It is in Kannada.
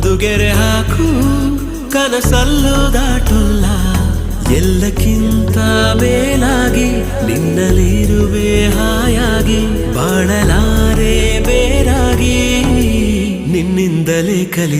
ಒಂದು ಗೆರೆ ಹಾಕು ಕನಸಲ್ಲೂ ದಾಟುಲ್ಲ ಎಲ್ಲಕ್ಕಿಂತ ಮೇಲಾಗಿ ನಿನ್ನಲ್ಲಿರುವೆ ಹಾಯಾಗಿ ಬಾಳಲಾರೆ ಬೇರಾಗಿ ನಿನ್ನಿಂದಲೇ ಕಲಿತೆ